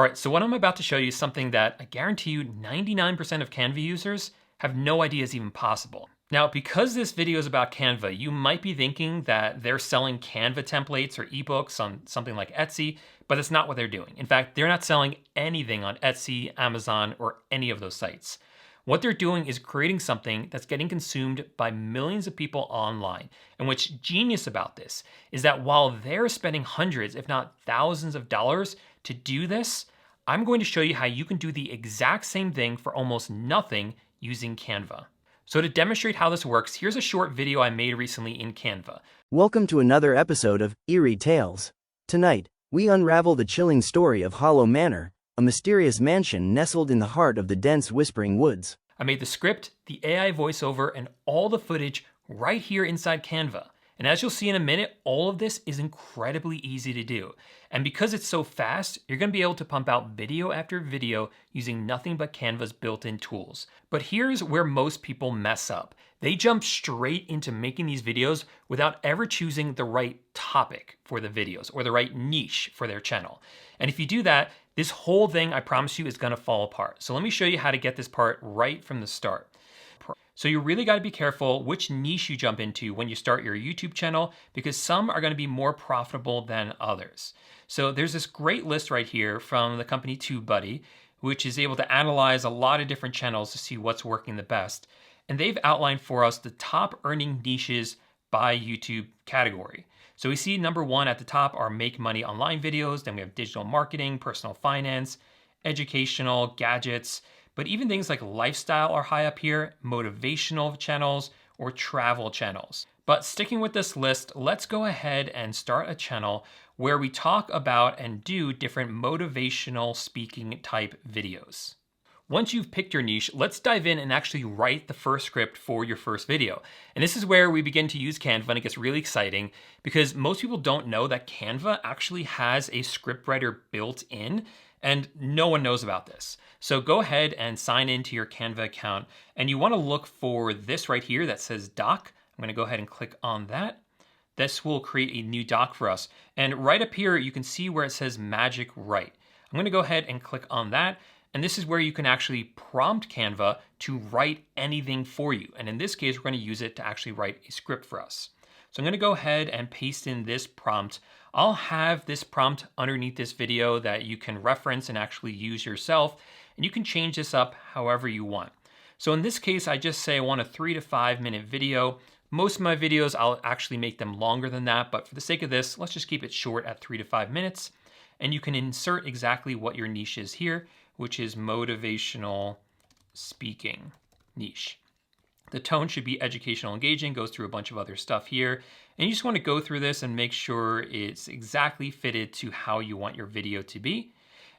All right, so what I'm about to show you is something that I guarantee you 99% of Canva users have no idea is even possible. Now, because this video is about Canva, you might be thinking that they're selling Canva templates or ebooks on something like Etsy, but that's not what they're doing. In fact, they're not selling anything on Etsy, Amazon, or any of those sites. What they're doing is creating something that's getting consumed by millions of people online. And what's genius about this is that while they're spending hundreds, if not thousands of dollars to do this, I'm going to show you how you can do the exact same thing for almost nothing using Canva. So to demonstrate how this works, here's a short video I made recently in Canva. Welcome to another episode of Eerie Tales. Tonight, we unravel the chilling story of Hollow Manor, a mysterious mansion nestled in the heart of the dense Whispering Woods. I made the script, the AI voiceover, and all the footage right here inside Canva. And as you'll see in a minute, all of this is incredibly easy to do. And because it's so fast, you're gonna be able to pump out video after video using nothing but Canva's built-in tools. But here's where most people mess up. They jump straight into making these videos without ever choosing the right topic for the videos or the right niche for their channel. And if you do that, this whole thing, I promise you, is gonna fall apart. So let me show you how to get this part right from the start. So you really got to be careful which niche you jump into when you start your YouTube channel, because some are going to be more profitable than others. So there's this great list right here from the company TubeBuddy, which is able to analyze a lot of different channels to see what's working the best. And they've outlined for us the top earning niches by YouTube category. So we see number one at the top are make money online videos. Then we have digital marketing, personal finance, educational, gadgets. But even things like lifestyle are high up here, motivational channels, or travel channels. But sticking with this list, let's go ahead and start a channel where we talk about and do different motivational speaking type videos. Once you've picked your niche, let's dive in and actually write the first script for your first video. And this is where we begin to use Canva, and it gets really exciting because most people don't know that Canva actually has a scriptwriter built in, and no one knows about this. So go ahead and sign into your Canva account, and you want to look for this right here that says doc. I'm going to go ahead and click on that. This will create a new doc for us. And right up here, you can see where it says Magic Write. I'm going to go ahead and click on that. And this is where you can actually prompt Canva to write anything for you. And in this case, we're going to use it to actually write a script for us. So I'm going to go ahead and paste in this prompt. I'll have this prompt underneath this video that you can reference and actually use yourself. And you can change this up however you want. So in this case, I just say I want a 3 to 5 minute video. Most of my videos, I'll actually make them longer than that. But for the sake of this, let's just keep it short at 3 to 5 minutes. And you can insert exactly what your niche is here, which is motivational speaking niche. The tone should be educational engaging, goes through a bunch of other stuff here. And you just want to go through this and make sure it's exactly fitted to how you want your video to be.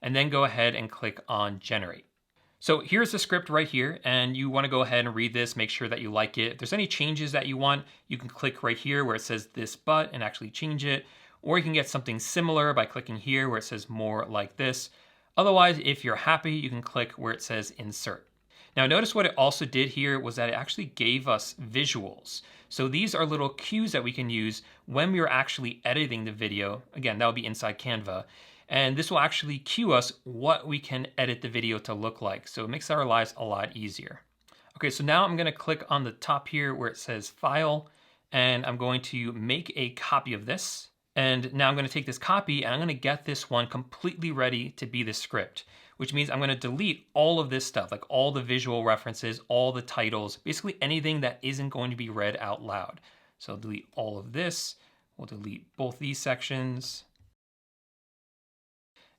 And then go ahead and click on generate. So here's the script right here, and you want to go ahead and read this, make sure that you like it. If there's any changes that you want, you can click right here where it says this but and actually change it. Or you can get something similar by clicking here where it says more like this. Otherwise, if you're happy, you can click where it says insert. Now notice what it also did here was that it actually gave us visuals. So these are little cues that we can use when we are actually editing the video. Again, that will be inside Canva. And this will actually cue us what we can edit the video to look like. So it makes our lives a lot easier. Okay, so now I'm gonna click on the top here where it says file, and I'm going to make a copy of this. And now I'm gonna take this copy and I'm gonna get this one completely ready to be the script, which means I'm gonna delete all of this stuff, like all the visual references, all the titles, basically anything that isn't going to be read out loud. So I'll delete all of this. We'll delete both these sections.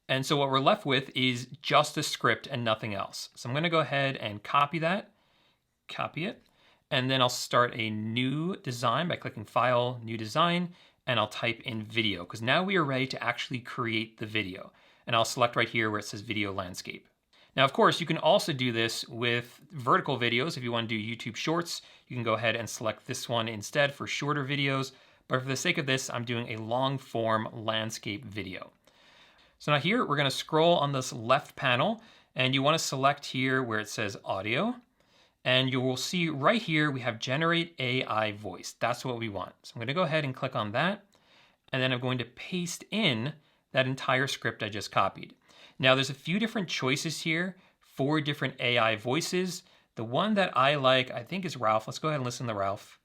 And so what we're left with is just a script and nothing else. So I'm gonna go ahead and copy that, copy it, and then I'll start a new design by clicking File, New Design, and I'll type in video, because now we are ready to actually create the video. And I'll select right here where it says Video Landscape. Now, of course, you can also do this with vertical videos. If you want to do YouTube Shorts, you can go ahead and select this one instead for shorter videos. But for the sake of this, I'm doing a long form landscape video. So now here, we're gonna scroll on this left panel, and you wanna select here where it says audio. And you will see right here, we have generate AI voice. That's what we want. So I'm gonna go ahead and click on that. And then I'm going to paste in that entire script I just copied. Now there's a few different choices here, 4 different AI voices. The one that I like, I think is Ralph. Let's go ahead and listen to Ralph.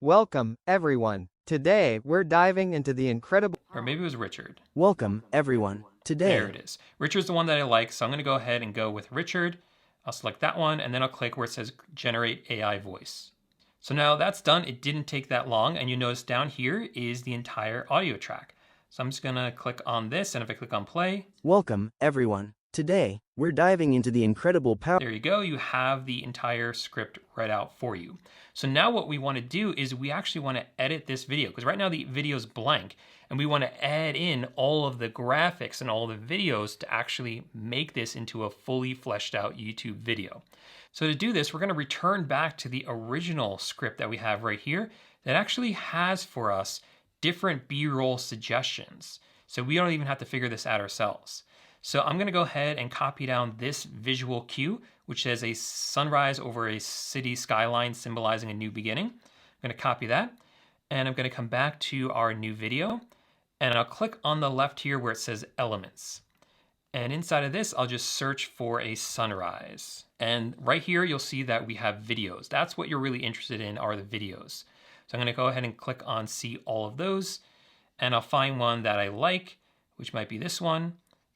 Welcome, everyone. Today, we're diving into the incredible. Or maybe it was Richard. Welcome, everyone. Today. There it is. Richard's the one that I like, so I'm gonna go ahead and go with Richard. I'll select that one, and then I'll click where it says Generate AI Voice. So now that's done. It didn't take that long, and you notice down here is the entire audio track. So I'm just gonna click on this, and if I click on play. Welcome, everyone. Today, we're diving into the incredible power. There you go. You have the entire script read out for you. So now what we want to do is we actually want to edit this video, because right now the video is blank, and we want to add in all of the graphics and all the videos to actually make this into a fully fleshed out YouTube video. So to do this, we're going to return back to the original script that we have right here that actually has for us different B-roll suggestions. So we don't even have to figure this out ourselves. So I'm gonna go ahead and copy down this visual cue, which says a sunrise over a city skyline symbolizing a new beginning. I'm gonna copy that, and I'm gonna come back to our new video, and I'll click on the left here where it says elements. And inside of this, I'll just search for a sunrise. And right here, you'll see that we have videos. That's what you're really interested in, are the videos. So I'm gonna go ahead and click on see all of those, and I'll find one that I like, which might be this one.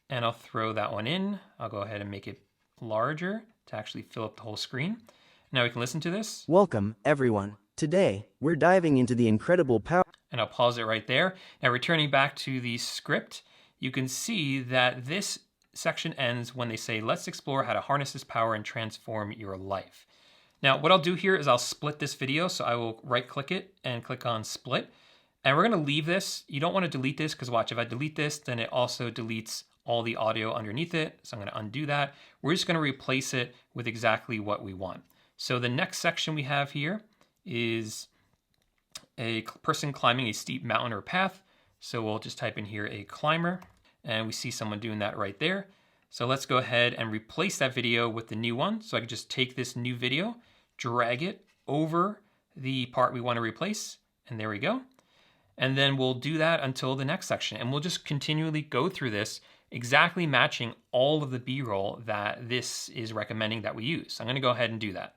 And I'll throw that one in. I'll go ahead and make it larger to actually fill up the whole screen. Now we can listen to this. Welcome, everyone. Today, we're diving into the incredible power. And I'll pause it right there. Now returning back to the script, you can see that this section ends when they say, let's explore how to harness this power and transform your life. Now what I'll do here is I'll split this video. So I will right click it and click on split. And we're gonna leave this. You don't wanna delete this because watch, if I delete this, then it also deletes all the audio underneath it. So I'm gonna undo that. We're just gonna replace it with exactly what we want. So the next section we have here is a person climbing a steep mountain or path. So we'll just type in here a climber, and we see someone doing that right there. So let's go ahead and replace that video with the new one. So I can just take this new video, drag it over the part we wanna replace, and there we go. And then we'll do that until the next section, and we'll just continually go through this, exactly matching all of the B-roll that this is recommending that we use. So I'm gonna go ahead and do that.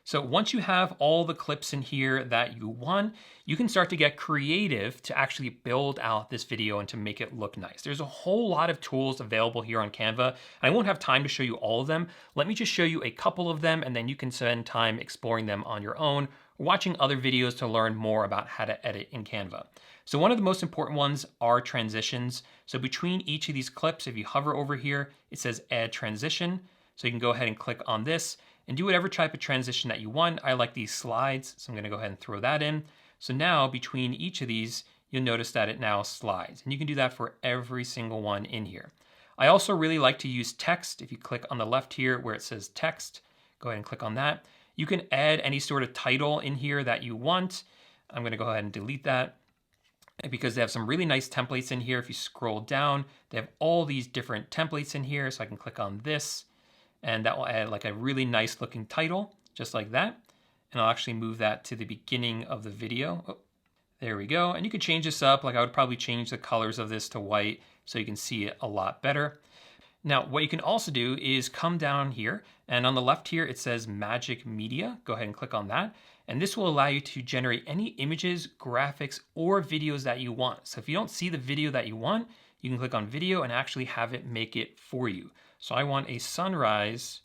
So once you have all the clips in here that you want, you can start to get creative to actually build out this video and to make it look nice. There's a whole lot of tools available here on Canva. I won't have time to show you all of them. Let me just show you a couple of them, and then you can spend time exploring them on your own, or watching other videos to learn more about how to edit in Canva. So one of the most important ones are transitions. So between each of these clips, if you hover over here, it says add transition. So you can go ahead and click on this and do whatever type of transition that you want. I like these slides, so I'm gonna go ahead and throw that in. So now between each of these, you'll notice that it now slides. And you can do that for every single one in here. I also really like to use text. If you click on the left here where it says text, go ahead and click on that. You can add any sort of title in here that you want. I'm gonna go ahead and delete that, because they have some really nice templates in here. If you scroll down, they have all these different templates in here. So I can click on this, and that will add like a really nice looking title, just like that. And I'll actually move that to the beginning of the video. Oh, there we go. And you can change this up. Like I would probably change the colors of this to white so you can see it a lot better. Now, what you can also do is come down here, and on the left here, it says Magic Media. Go ahead and click on that. And this will allow you to generate any images, graphics, or videos that you want. So if you don't see the video that you want, you can click on video and actually have it make it for you. So I want a sunrise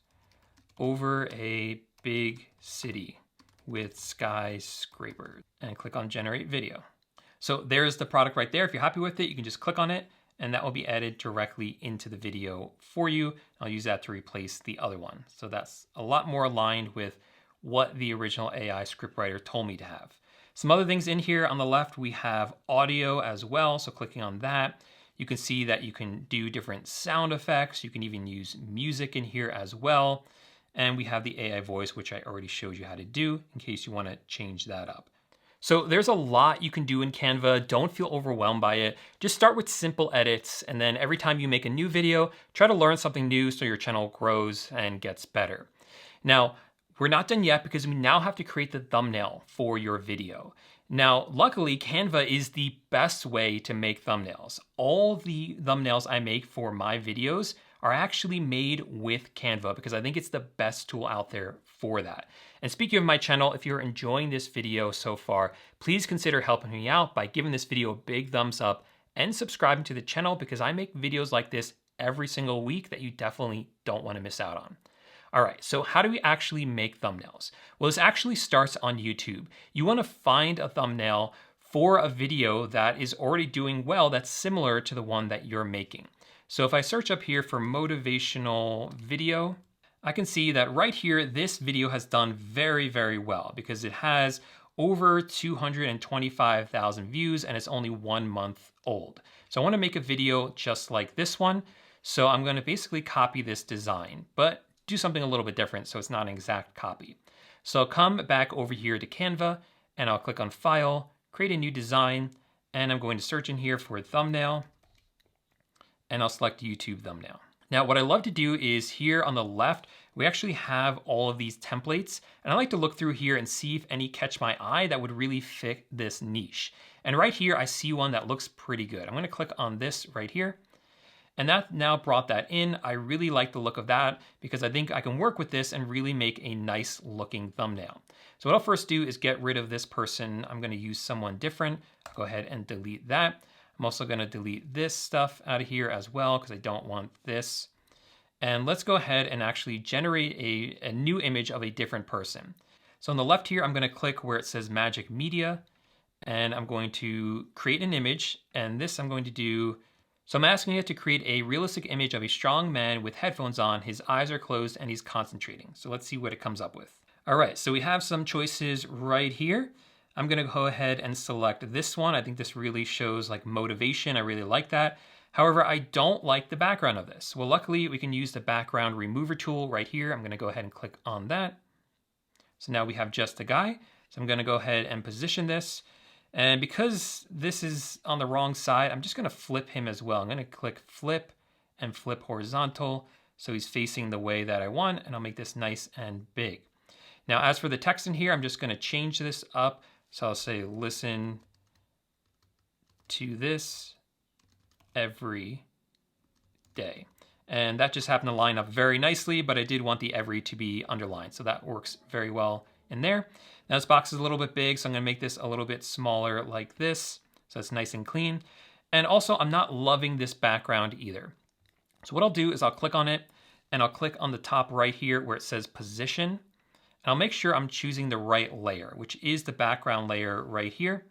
over a big city with skyscrapers, and click on generate video. So there's the product right there. If you're happy with it, you can just click on it, and that will be added directly into the video for you. I'll use that to replace the other one. So that's a lot more aligned with what the original AI scriptwriter told me to have. Some other things in here on the left, we have audio as well. So clicking on that, you can see that you can do different sound effects. You can even use music in here as well. And we have the AI voice, which I already showed you how to do in case you want to change that up. So there's a lot you can do in Canva. Don't feel overwhelmed by it. Just start with simple edits, and then every time you make a new video, try to learn something new so your channel grows and gets better. Now, we're not done yet because we now have to create the thumbnail for your video. Now, luckily, Canva is the best way to make thumbnails. All the thumbnails I make for my videos are actually made with Canva because I think it's the best tool out there for that. And speaking of my channel, if you're enjoying this video so far, please consider helping me out by giving this video a big thumbs up and subscribing to the channel because I make videos like this every single week that you definitely don't want to miss out on. All right, so how do we actually make thumbnails? Well, this actually starts on YouTube. You want to find a thumbnail for a video that is already doing well that's similar to the one that you're making. So if I search up here for motivational video, I can see that right here, this video has done very, very well because it has over 225,000 views and it's only 1 month old. So I want to make a video just like this one. So I'm going to basically copy this design, but do something a little bit different so it's not an exact copy. So I'll come back over here to Canva and I'll click on File, create a new design, and I'm going to search in here for a thumbnail and I'll select YouTube thumbnail. Now what I love to do is here on the left, we actually have all of these templates and I like to look through here and see if any catch my eye that would really fit this niche. And right here, I see one that looks pretty good. I'm gonna click on this right here. And that now brought that in. I really like the look of that because I think I can work with this and really make a nice looking thumbnail. So what I'll first do is get rid of this person. I'm gonna use someone different. I'll go ahead and delete that. I'm also gonna delete this stuff out of here as well because I don't want this. And let's go ahead and actually generate a new image of a different person. So on the left here, I'm gonna click where it says Magic Media and I'm going to create an image. And this I'm going to do, so I'm asking it to create a realistic image of a strong man with headphones on, his eyes are closed and he's concentrating. So let's see what it comes up with. All right, so we have some choices right here. I'm gonna go ahead and select this one. I think this really shows like motivation. I really like that. However, I don't like the background of this. Well, luckily we can use the background remover tool right here. I'm gonna go ahead and click on that. So now we have just a guy. So I'm gonna go ahead and position this. And because this is on the wrong side, I'm just gonna flip him as well. I'm gonna click flip and flip horizontal. So he's facing the way that I want, and I'll make this nice and big. Now, as for the text in here, I'm just gonna change this up. So I'll say, listen to this every day. And that just happened to line up very nicely, but I did want the every to be underlined. So that works very well in there. Now this box is a little bit big, so I'm gonna make this a little bit smaller like this. So it's nice and clean. And also I'm not loving this background either. So what I'll do is I'll click on it and I'll click on the top right here where it says position. And I'll make sure I'm choosing the right layer, which is the background layer right here.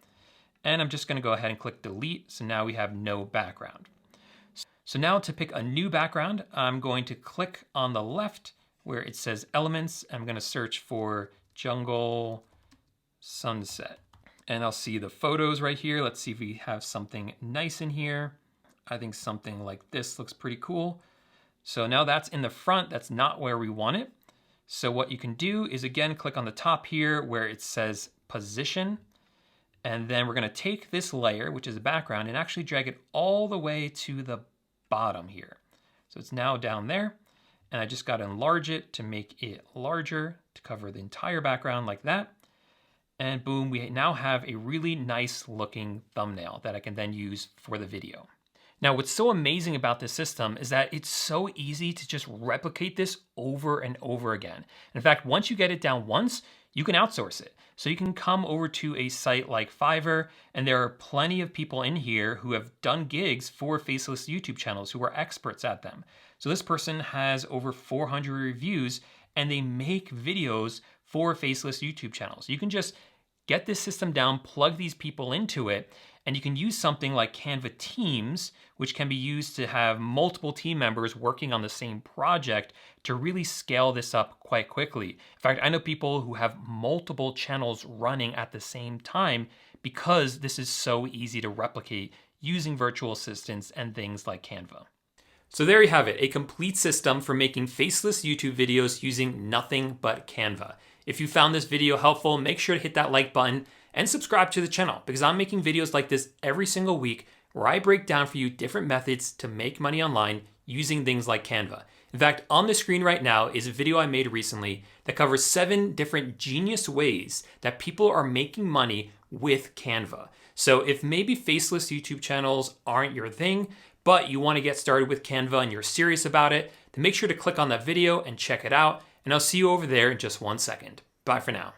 And I'm just gonna go ahead and click delete. So now we have no background. So now to pick a new background, I'm going to click on the left where it says elements. I'm gonna search for jungle sunset. And I'll see the photos right here. Let's see if we have something nice in here. I think something like this looks pretty cool. So now that's in the front, that's not where we want it. So what you can do is again, click on the top here where it says position. And then we're gonna take this layer, which is a background, and actually drag it all the way to the bottom here. So it's now down there. And I just gotta enlarge it to make it larger to cover the entire background like that. And boom, we now have a really nice looking thumbnail that I can then use for the video. Now, what's so amazing about this system is that it's so easy to just replicate this over and over again. In fact, once you get it down once, you can outsource it. So you can come over to a site like Fiverr, and there are plenty of people in here who have done gigs for faceless YouTube channels who are experts at them. So this person has over 400 reviews and they make videos for faceless YouTube channels. You can just get this system down, plug these people into it, and you can use something like Canva Teams, which can be used to have multiple team members working on the same project to really scale this up quite quickly. In fact, I know people who have multiple channels running at the same time because this is so easy to replicate using virtual assistants and things like Canva. So there you have it, a complete system for making faceless YouTube videos using nothing but Canva. If you found this video helpful, make sure to hit that like button and subscribe to the channel because I'm making videos like this every single week where I break down for you different methods to make money online using things like Canva. In fact, on the screen right now is a video I made recently that covers 7 different genius ways that people are making money with Canva. So if maybe faceless YouTube channels aren't your thing, but you want to get started with Canva and you're serious about it, then make sure to click on that video and check it out. And I'll see you over there in just 1 second. Bye for now.